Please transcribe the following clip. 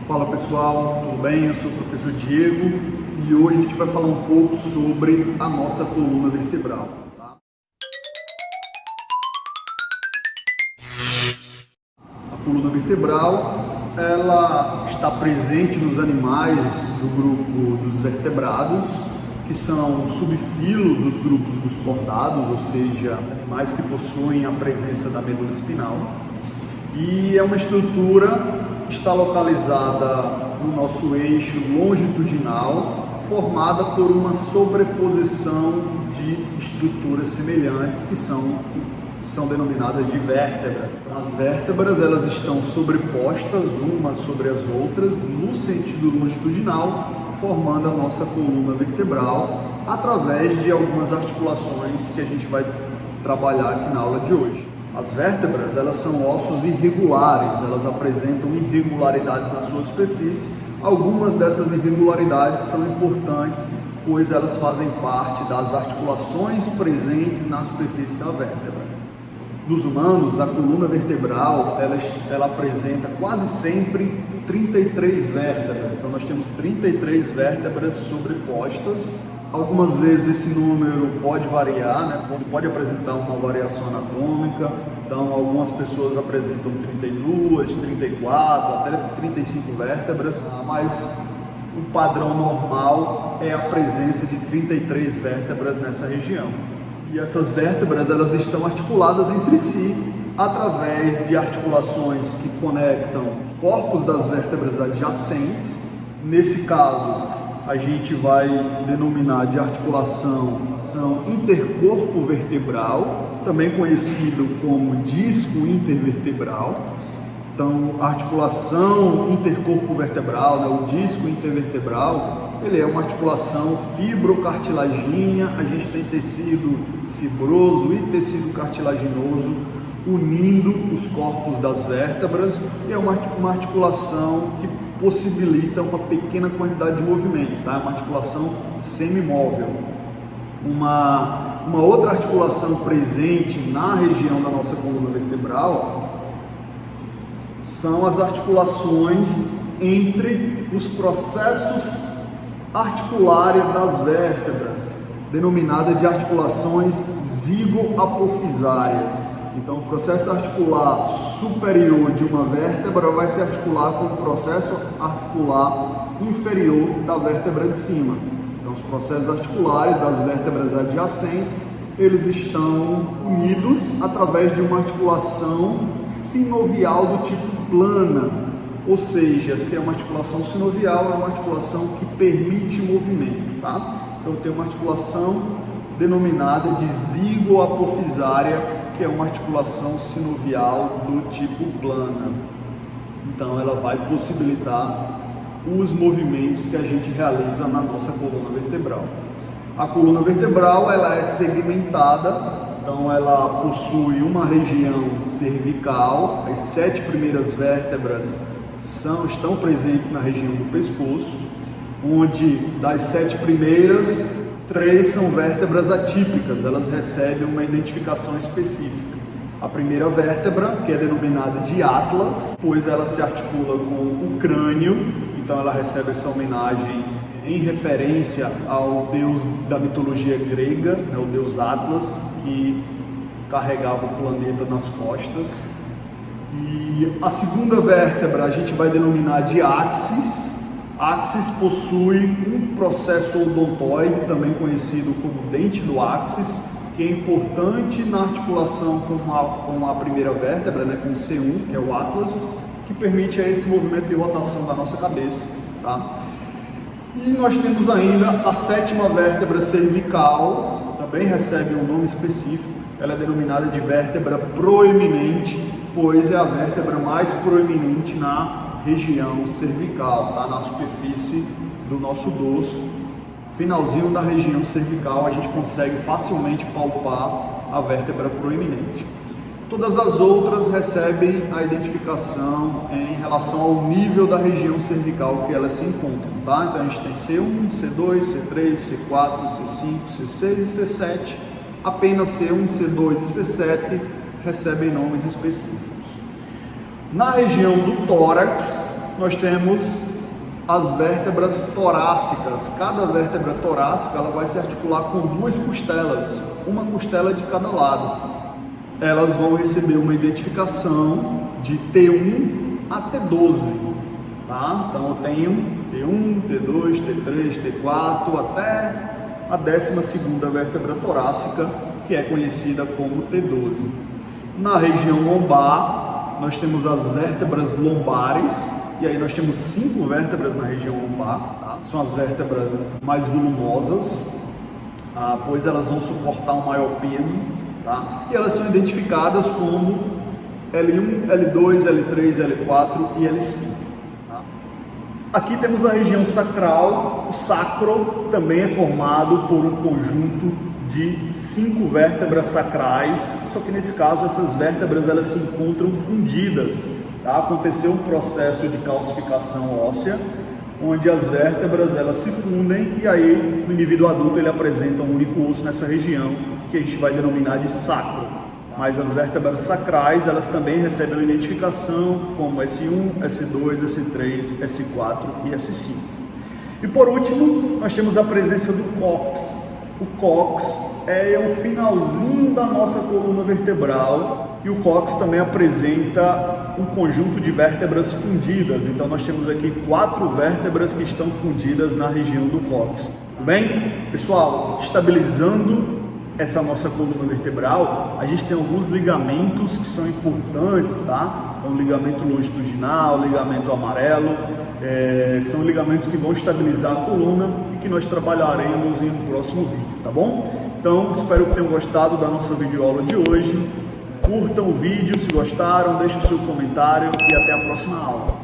Fala pessoal, tudo bem? Eu sou o professor Diego e hoje a gente vai falar um pouco sobre a nossa coluna vertebral. Tá? A coluna vertebral, ela está presente nos animais do grupo dos vertebrados, que são o subfilo dos grupos dos cordados, ou seja, animais que possuem a presença da medula espinal. E é uma estrutura que está localizada no nosso eixo longitudinal, formada por uma sobreposição de estruturas semelhantes que são denominadas de vértebras. As vértebras elas estão sobrepostas umas sobre as outras no sentido longitudinal, formando a nossa coluna vertebral através de algumas articulações que a gente vai trabalhar aqui na aula de hoje. As vértebras, elas são ossos irregulares, elas apresentam irregularidades na sua superfície. Algumas dessas irregularidades são importantes, pois elas fazem parte das articulações presentes na superfície da vértebra. Nos humanos, a coluna vertebral, ela apresenta quase sempre 33 vértebras. Então, nós temos 33 vértebras sobrepostas. Algumas vezes esse número pode variar, né? Pode apresentar uma variação anatômica. Então, algumas pessoas apresentam 32, 34, até 35 vértebras, mas o padrão normal é a presença de 33 vértebras nessa região. E essas vértebras, elas estão articuladas entre si através de articulações que conectam os corpos das vértebras adjacentes. Nesse caso, a gente vai denominar de articulação intercorpo vertebral, também conhecido como disco intervertebral. Então, a articulação intercorpo vertebral, né, o disco intervertebral, ele é uma articulação fibrocartilagínea. A gente tem tecido fibroso e tecido cartilaginoso unindo os corpos das vértebras, e é uma articulação que possibilita uma pequena quantidade de movimento, tá? Uma articulação semimóvel. Uma outra articulação presente na região da nossa coluna vertebral são as articulações entre os processos articulares das vértebras, denominada de articulações zigoapofisárias. Então, o processo articular superior de uma vértebra vai se articular com o processo articular inferior da vértebra de cima. Então, os processos articulares das vértebras adjacentes, eles estão unidos através de uma articulação sinovial do tipo plana. Ou seja, se é uma articulação sinovial, é uma articulação que permite movimento, tá? Então, tem uma articulação denominada de zigoapofisária, que é uma articulação sinovial do tipo plana. Então, ela vai possibilitar os movimentos que a gente realiza na nossa coluna vertebral. A coluna vertebral, ela é segmentada, então ela possui uma região cervical. As 7 primeiras vértebras estão presentes na região do pescoço, onde das 7 primeiras, 3 são vértebras atípicas, elas recebem uma identificação específica. A primeira vértebra, que é denominada de Atlas, pois ela se articula com o crânio, então ela recebe essa homenagem em referência ao deus da mitologia grega, né, o deus Atlas, que carregava o planeta nas costas. E a segunda vértebra a gente vai denominar de Axis. Axis possui um processo odontoide, também conhecido como dente do axis, que é importante na articulação com a primeira vértebra, né, com o C1, que é o Atlas, que permite esse movimento de rotação da nossa cabeça. Tá? E nós temos ainda a 7ª vértebra cervical, também recebe um nome específico. Ela é denominada de vértebra proeminente, pois é a vértebra mais proeminente na região cervical, tá? Na superfície do nosso dorso. Finalzinho da região cervical, a gente consegue facilmente palpar a vértebra proeminente. Todas as outras recebem a identificação em relação ao nível da região cervical que elas se encontram, tá? Então a gente tem C1, C2, C3, C4, C5, C6 e C7. Apenas C1, C2 e C7 recebem nomes específicos. Na região do tórax, nós temos as vértebras torácicas. Cada vértebra torácica ela vai se articular com duas costelas, uma costela de cada lado. Elas vão receber uma identificação de T1 a T12, tá? Então eu tenho T1, T2, T3, T4 até a 12ª vértebra torácica, que é conhecida como T12. Na região lombar, nós temos as vértebras lombares, e aí nós temos 5 vértebras na região lombar, tá? São as vértebras mais volumosas, pois elas vão suportar um maior peso, tá? E elas são identificadas como L1, L2, L3, L4 e L5. Tá? Aqui temos a região sacral. O sacro também é formado por um conjunto de 5 vértebras sacrais, só que nesse caso essas vértebras elas se encontram fundidas. Tá? Aconteceu um processo de calcificação óssea, onde as vértebras elas se fundem e aí no indivíduo adulto ele apresenta um único osso nessa região, que a gente vai denominar de sacro. Mas as vértebras sacrais elas também recebem uma identificação como S1, S2, S3, S4 e S5. E por último, nós temos a presença do cóccix. O cóccix é o finalzinho da nossa coluna vertebral e o cóccix também apresenta um conjunto de vértebras fundidas. Então nós temos aqui 4 vértebras que estão fundidas na região do cóccix. Tudo bem? Pessoal, estabilizando essa nossa coluna vertebral, a gente tem alguns ligamentos que são importantes, tá? Então, ligamento longitudinal, ligamento amarelo, são ligamentos que vão estabilizar a coluna e que nós trabalharemos em um próximo vídeo, tá bom? Então, espero que tenham gostado da nossa videoaula de hoje. Curtam o vídeo se gostaram, deixem o seu comentário e até a próxima aula.